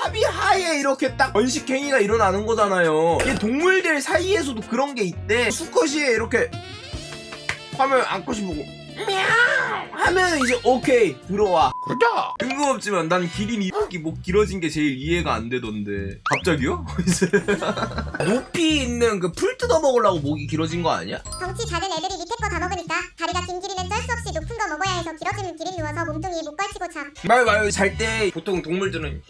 합의하에 이렇게 딱 번식 행위가 일어나는 거잖아요. 이게 동물들 사이에서도 그런 게 있대. 수컷이 이렇게 화면 암컷이 보고 미야옹 하면 이제 오케이 들어와. 그러자. 뜬금없지만 난 기린 이목이 뭐 길어진 게 제일 이해가 안 되던데 갑자기요? 높이 있는 그 풀 뜯어 먹으려고 목이 길어진 거 아니야? 덩치 작은 애들이 밑에 거 다 먹으니까 다리가 긴 기린은 쩔 수 없이 높은 거 먹어야 해서 길어지는 기린 누워서 몸뚱이 못 걸치고 참. 말 잘 때 보통 동물들은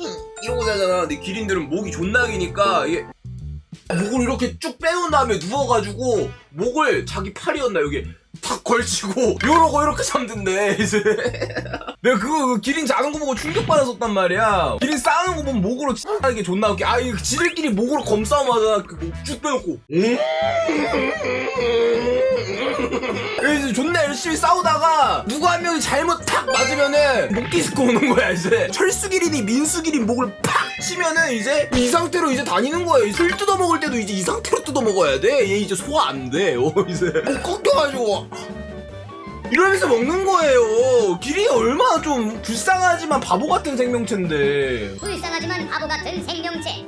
이러고 자잖아. 근데 기린들은 목이 존나 기니까 이게 목을 이렇게 쭉 빼온 다음에 누워가지고 목을 자기 팔이었나 여기 탁 걸치고 요러고 이렇게 잠든대 이제. 내가 그 기린 자는 거 보고 충격받았었단 말이야. 기린 싸우는 거 보면 목으로 치는 게 존나 웃겨. 아 이거 지들끼리 목으로 검싸움 하잖아. 그 목 쭉 빼놓고 이제 존나 열심히 싸우다가 누구 한 명이 잘못 탁 맞으면은 목 디스크 오는 거야 이제. 철수기린이 민수기린 목을 팍 치면은 이제 이 상태로 이제 다니는 거예요. 술 뜯어 먹을 때도 이제 이 상태로 뜯어 먹어야 돼. 얘 이제 소화 안 돼. 이제 목 꺾여가지고 이러면서 먹는 거예요. 기린이 얼마나 좀 불쌍하지만 바보 같은 생명체인데. 불쌍하지만 바보 같은 생명체.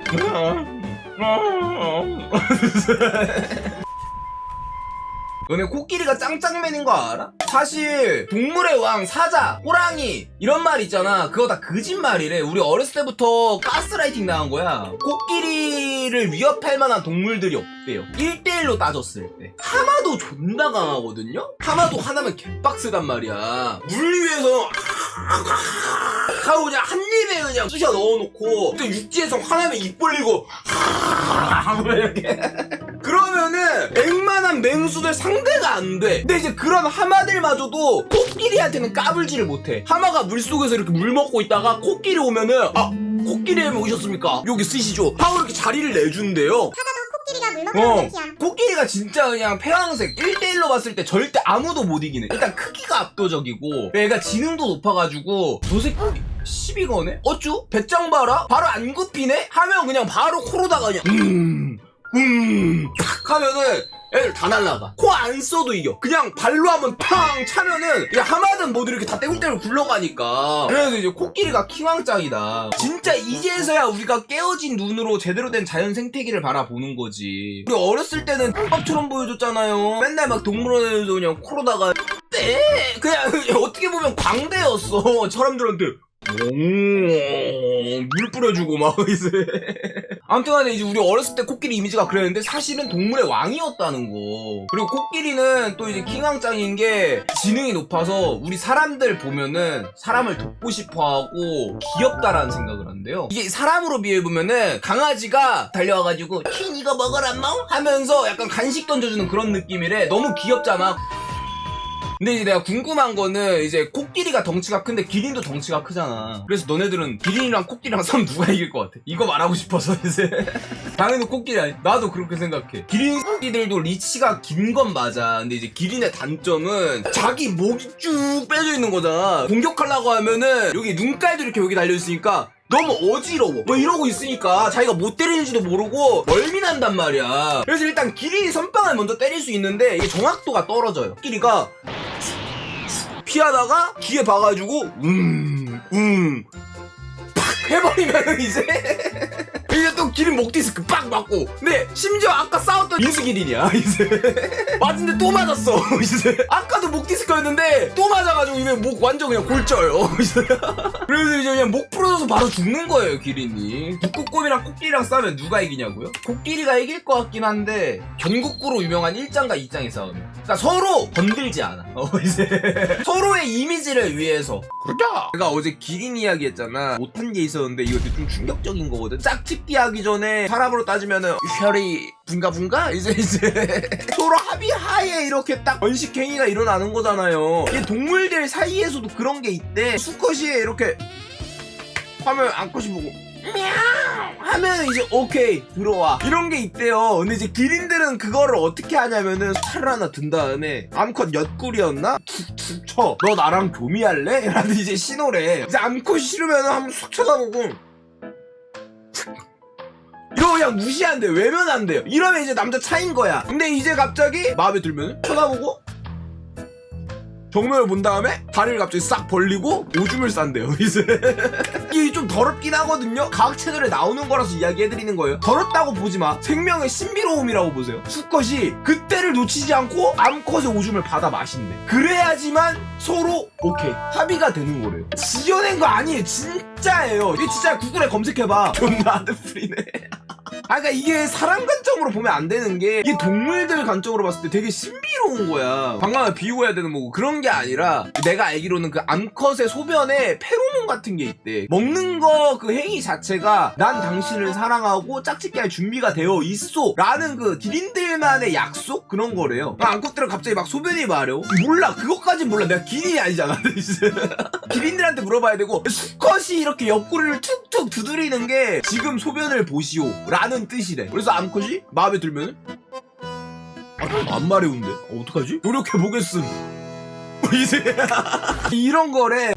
너네 코끼리가 짱짱맨인 거 알아? 사실 동물의 왕 사자, 호랑이 이런 말 있잖아. 그거 다 거짓말이래. 우리 어렸을 때부터 가스라이팅 당한 거야. 코끼리를 위협할 만한 동물들이 없대요. 1대1로 따졌을 때. 하마도 존나 강하거든요? 하마도 하나면 개빡세단 말이야. 물 위에서 하고 그냥 한 입에 그냥 쑤셔 넣어놓고 또 육지에서 화나면 입 벌리고 하고 이렇게 그러면은 맹만한 맹수들 상대가 안 돼. 근데 이제 그런 하마들마저도 코끼리한테는 까불지를 못해. 하마가 물속에서 이렇게 물 먹고 있다가 코끼리 오면은 아 코끼리 햄 오셨습니까? 여기 쓰시죠 하고 이렇게 자리를 내준대요. 코끼리가 물 먹는 게 코끼리가 진짜 그냥 폐왕색 1대1로 봤을 때 절대 아무도 못 이기네. 일단 크기가 압도적이고 얘가 지능도 높아가지고 저 새끼 시비거네? 어쭈? 배짱 봐라? 바로 안 굽히네? 하면 그냥 바로 코로다가 그냥 탁 하면은 애들 다 날라가. 코 안 써도 이겨. 그냥 발로 한번 팡 차면은 그냥 하마든 뭐든 이렇게 다 떼굴떼굴 굴러가니까. 그래서 이제 코끼리가 킹왕짱이다. 진짜 이제서야 우리가 깨어진 눈으로 제대로 된 자연 생태계를 바라보는 거지. 우리 어렸을 때는 밥처럼 보여줬잖아요. 맨날 막 동물원에서 그냥 코로다가 그냥 어떻게 보면 광대였어. 사람들한테 물 뿌려주고 막 이제. 아무튼 간에 이제 우리 어렸을 때 코끼리 이미지가 그랬는데 사실은 동물의 왕이었다는 거. 그리고 코끼리는 또 이제 킹왕짱인 게 지능이 높아서 우리 사람들 보면은 사람을 돕고 싶어하고 귀엽다라는 생각을 한대요. 이게 사람으로 비해보면은 강아지가 달려와가지고 퀸 이거 먹어라 멍 하면서 약간 간식 던져주는 그런 느낌이래. 너무 귀엽잖아. 근데 이제 내가 궁금한 거는 이제 코끼리가 덩치가 큰데 기린도 덩치가 크잖아. 그래서 너네들은 기린이랑 코끼리랑 싸우면 누가 이길 것 같아? 이거 말하고 싶어서 이제. 당연히 코끼리 아니. 나도 그렇게 생각해. 기린 새끼들도 리치가 긴 건 맞아. 근데 이제 기린의 단점은 자기 목이 쭉 빼져 있는 거잖아. 공격하려고 하면은 여기 눈깔도 이렇게 여기 달려있으니까 너무 어지러워. 뭐 이러고 있으니까 자기가 못 때리는지도 모르고 멀미난단 말이야. 그래서 일단 기린이 선빵을 먼저 때릴 수 있는데 이게 정확도가 떨어져요. 코끼리가 피하다가 뒤에 봐가지고 팍 해버리면 이제 또 기린 목 디스크 빡 맞고. 근데 심지어 아까 싸웠던 민수기린이야 이제. 맞은데 또 맞았어 이제. 아까도 목 디스크였는데 또 맞아가지고 이게 목 완전 그냥 골쪄요 이제. 그래서 이제 그냥 목 부러져서 바로 죽는 거예요 기린이. 북극곰이랑 코끼리랑 싸우면 누가 이기냐고요? 코끼리가 이길 것 같긴 한데 전국구로 유명한 1장과 2장의 싸움. 그러니까 서로 건들지 않아. 이제 서로의 이미지를 위해서. 그러자. 내가 어제 기린 이야기 했잖아. 못한 게 있었는데 이것도 좀 충격적인 거거든. 짝짓기 하기 전에 사람으로 따지면은 혈이 분가분가? 이제 서로 합의하에 이렇게 딱 번식 행위가 일어나는 거잖아요. 이게 동물들 사이에서도 그런 게 있대. 수컷이 이렇게 화면 암컷이 보고 미야옹 하면 이제 오케이 들어와 이런 게 있대요. 근데 이제 기린들은 그거를 어떻게 하냐면은 살을 하나 든 다음에 암컷 옆구리였나? 툭툭 쳐. 너 나랑 교미할래? 라는 이제 신호래. 이제 암컷이 싫으면은 한번 쑥 쳐다보고 이거 그냥 무시한대요. 외면한대요. 이러면 이제 남자 차인 거야. 근데 이제 갑자기 마음에 들면 쳐다보고 정면을 본 다음에 다리를 갑자기 싹 벌리고 오줌을 싼대요. 이제 이게 좀 더럽긴 하거든요. 과학 채널에 나오는 거라서 이야기해드리는 거예요. 더럽다고 보지 마. 생명의 신비로움이라고 보세요. 수컷이 그때를 놓치지 않고 암컷의 오줌을 받아 마신대. 그래야지만 서로 오케이 합의가 되는 거래요. 지어낸 거 아니에요. 진짜예요. 이게 진짜 구글에 검색해봐. 존나 하드프리네. 아, 그러니까 이게 사람 관점으로 보면 안 되는 게 이게 동물들 관점으로 봤을 때 되게 신비로운 거야. 방광을 비우어야 되는 거고 그런 게 아니라 내가 알기로는 그 암컷의 소변에 페로몬 같은 게 있대. 먹는 거 그 행위 자체가 난 당신을 사랑하고 짝짓기 할 준비가 되어 있어 라는 그 기린들만의 약속 그런 거래요. 암컷들은 갑자기 막 소변이 마려. 몰라, 그것까진 몰라. 내가 기린이 아니잖아. 기린들한테 물어봐야 되고, 수컷이 이렇게 옆구리를 툭툭 두드리는 게 지금 소변을 보시오 라는 뜻이래. 그래서 암컷이 마음에 들면은 안 마려운데 어떡하지? 노력해보겠음. 이제 이런 거래.